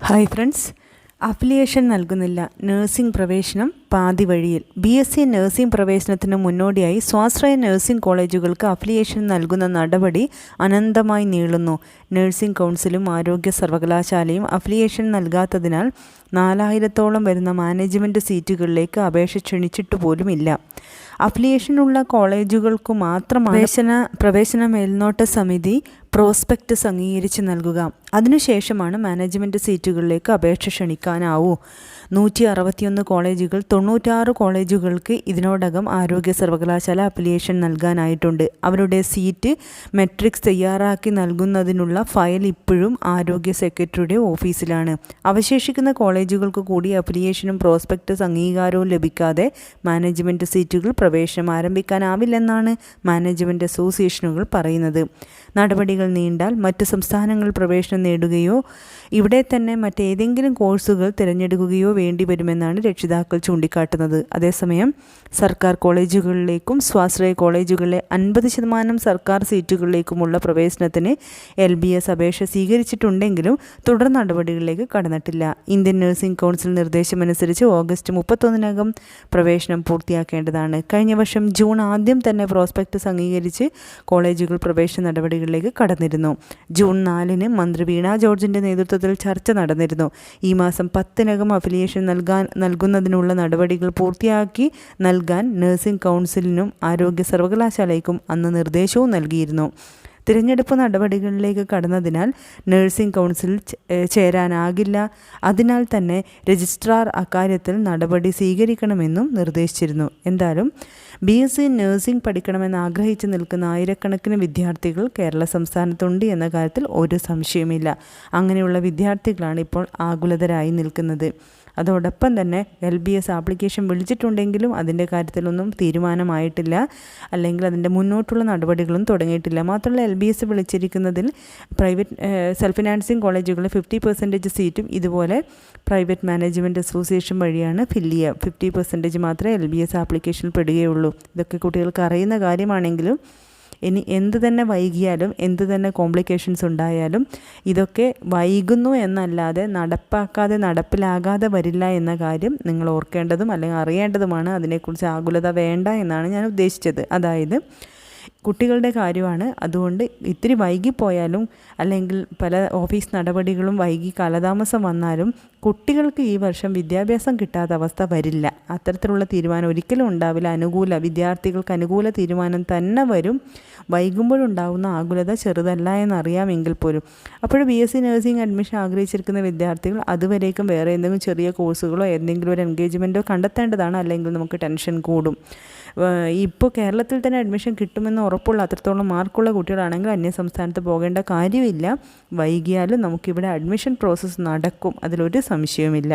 Hi friends, affiliation നൽകുന്നില്ല. Nursing പ്രവേശനം പാതി വഴിയിൽ. BSc നഴ്സിംഗ് പ്രവേശനത്തിന് മുന്നോടിയായി സ്വാശ്രയ നഴ്സിംഗ് കോളേജുകൾക്ക് അഫിലിയേഷൻ നൽകുന്ന നടപടി അനന്തമായി നീളുന്നു. നഴ്സിംഗ് കൗൺസിലും ആരോഗ്യ സർവകലാശാലയും അഫിലിയേഷൻ നൽകാത്തതിനാൽ 4000-ഓളം വരുന്ന മാനേജ്മെൻറ്റ് സീറ്റുകളിലേക്ക് അപേക്ഷ ക്ഷണിച്ചിട്ടുപോലുമില്ല. അഫിലിയേഷനുള്ള കോളേജുകൾക്കു മാത്രമാണ് പ്രവേശന മേൽനോട്ട സമിതി പ്രോസ്പെക്ടസ് അംഗീകരിച്ച് നൽകുക. അതിനുശേഷമാണ് മാനേജ്മെൻറ്റ് സീറ്റുകളിലേക്ക് അപേക്ഷ ക്ഷണിക്കാനാവൂ. 161 കോളേജുകൾ 96 കോളേജുകൾക്ക് ഇതിനോടകം ആരോഗ്യ സർവകലാശാല അഫിലിയേഷൻ നൽകാനായിട്ടുണ്ട്. അവരുടെ സീറ്റ് മെട്രിക്സ് തയ്യാറാക്കി നൽകുന്നതിനുള്ള ഫയൽ ഇപ്പോഴും ആരോഗ്യ സെക്രട്ടറിയുടെ ഓഫീസിലാണ്. അവശേഷിക്കുന്ന കോളേജുകൾക്ക് കൂടി അഫിലിയേഷനും പ്രോസ്പെക്ടസ് അംഗീകാരവും ലഭിക്കാതെ മാനേജ്മെൻറ്റ് സീറ്റുകൾ പ്രവേശനം ആരംഭിക്കാനാവില്ലെന്നാണ് മാനേജ്മെൻറ്റ് അസോസിയേഷനുകൾ പറയുന്നത്. നടപടികൾ നീണ്ടാൽ മറ്റ് സംസ്ഥാനങ്ങളിൽ പ്രവേശനം നേടുകയോ ഇവിടെ തന്നെ മറ്റേതെങ്കിലും കോഴ്സുകൾ തിരഞ്ഞെടുക്കുകയോ വേണ്ടിവരുമെന്നാണ് രക്ഷിതാക്കൾ ചൂണ്ടിക്കാട്ടുന്നത്. അതേസമയം സർക്കാർ കോളേജുകളിലേക്കും സ്വാശ്രയ കോളേജുകളിലെ 50% സർക്കാർ സീറ്റുകളിലേക്കുമുള്ള പ്രവേശനത്തിന് LBS അപേക്ഷ സ്വീകരിച്ചിട്ടുണ്ടെങ്കിലും തുടർ നടപടികളിലേക്ക് കടന്നിട്ടില്ല. ഇന്ത്യൻ നഴ്സിംഗ് കൗൺസിൽ നിർദ്ദേശമനുസരിച്ച് ഓഗസ്റ്റ് 31-നകം പ്രവേശനം പൂർത്തിയാക്കേണ്ടതാണ്. കഴിഞ്ഞ വർഷം ജൂൺ ആദ്യം തന്നെ പ്രോസ്പെക്ടസ് അംഗീകരിച്ച് കോളേജുകൾ പ്രവേശന നടപടികളിലേക്ക് കടന്നിരുന്നു. ജൂൺ 4-ന് മന്ത്രി വീണ ജോർജിൻ്റെ നേതൃത്വത്തിൽ ചർച്ച നടന്നിരുന്നു. ഈ മാസം 10-നകം അഫിലിയേഷൻ നൽകുന്നതിനുള്ള നടപടികൾ പൂർത്തിയാക്കി നൽകാൻ നഴ്സിംഗ് കൗൺസിലിനും ആരോഗ്യ സർവകലാശാലയ്ക്കും അന്ന് നിർദ്ദേശവും നൽകിയിരുന്നു. തിരഞ്ഞെടുപ്പ് നടപടികളിലേക്ക് കടന്നതിനാൽ നഴ്സിംഗ് കൗൺസിലിൽ ചേരാനാകില്ല. അതിനാൽ തന്നെ രജിസ്ട്രാർ അക്കാര്യത്തിൽ നടപടി സ്വീകരിക്കണമെന്നും നിർദ്ദേശിച്ചിരുന്നു. എന്തായാലും BSc നഴ്സിംഗ് പഠിക്കണമെന്ന് ആഗ്രഹിച്ച് നിൽക്കുന്ന ആയിരക്കണക്കിന് വിദ്യാർത്ഥികൾ കേരള സംസ്ഥാനത്തുണ്ട് എന്ന കാര്യത്തിൽ ഒരു സംശയമില്ല. അങ്ങനെയുള്ള വിദ്യാർത്ഥികളാണ് ഇപ്പോൾ ആകുലതരായി നിൽക്കുന്നത്. അതോടൊപ്പം തന്നെ LBS ആപ്ലിക്കേഷൻ വിളിച്ചിട്ടുണ്ടെങ്കിലും അതിൻ്റെ കാര്യത്തിലൊന്നും തീരുമാനമായിട്ടില്ല, അല്ലെങ്കിൽ അതിൻ്റെ മുന്നോട്ടുള്ള നടപടികളും തുടങ്ങിയിട്ടില്ല. മാത്രമല്ല LBS വിളിച്ചിരിക്കുന്നതിൽ പ്രൈവറ്റ് സെൽഫ് ഫിനാൻസിങ് കോളേജുകളിൽ 50% സീറ്റും ഇതുപോലെ പ്രൈവറ്റ് മാനേജ്മെൻറ്റ് അസോസിയേഷൻ വഴിയാണ് ഫില്ല് ചെയ്യുക. 50% മാത്രമേ LBS ആപ്ലിക്കേഷനിൽ പെടുകയുള്ളൂ. ഇതൊക്കെ കുട്ടികൾക്ക് അറിയുന്ന കാര്യമാണെങ്കിലും ഇനി എന്ത് തന്നെ വൈകിയാലും എന്ത് തന്നെ കോംപ്ലിക്കേഷൻസ് ഉണ്ടായാലും ഇതൊക്കെ വൈകുന്നു എന്നല്ലാതെ നടപ്പിലാകാതെ വരില്ല എന്ന കാര്യം നിങ്ങൾ ഓർക്കേണ്ടതും അല്ലെങ്കിൽ അറിയേണ്ടതുമാണ്. അതിനെക്കുറിച്ച് ആകുലത വേണ്ട എന്നാണ് ഞാൻ ഉദ്ദേശിച്ചത്. അതായത് കുട്ടികളുടെ കാര്യമാണ്. അതുകൊണ്ട് ഇത്തിരി വൈകിപ്പോയാലും അല്ലെങ്കിൽ പല ഓഫീസ് നടപടികളും വൈകി കാലതാമസം വന്നാലും കുട്ടികൾക്ക് ഈ വർഷം വിദ്യാഭ്യാസം കിട്ടാത്ത അവസ്ഥ വരില്ല. അത്തരത്തിലുള്ള തീരുമാനം ഒരിക്കലും ഉണ്ടാവില്ല. വിദ്യാർത്ഥികൾക്ക് അനുകൂല തീരുമാനം തന്നെ വരും. വൈകുമ്പോഴുണ്ടാകുന്ന ആകുലത ചെറുതല്ല എന്നറിയാമെങ്കിൽ പോലും. അപ്പോൾ BSc നഴ്സിംഗ് അഡ്മിഷൻ ആഗ്രഹിച്ചിരിക്കുന്ന വിദ്യാർത്ഥികൾ അതുവരേക്കും വേറെ എന്തെങ്കിലും ചെറിയ കോഴ്സുകളോ എന്തെങ്കിലും ഒരു എൻഗേജ്മെൻറ്റോ കണ്ടെത്തേണ്ടതാണ്. അല്ലെങ്കിൽ നമുക്ക് ടെൻഷൻ കൂടും. ഇപ്പോൾ കേരളത്തിൽ തന്നെ അഡ്മിഷൻ കിട്ടുമെന്ന് ഉറപ്പുള്ള അത്രത്തോളം മാർക്കുള്ള കുട്ടികളാണെങ്കിൽ അന്യ സംസ്ഥാനത്ത് പോകേണ്ട കാര്യമില്ല. വൈകിയാലും നമുക്കിവിടെ അഡ്മിഷൻ പ്രോസസ്സ് നടക്കും, അതിലൊരു സംശയവുമില്ല.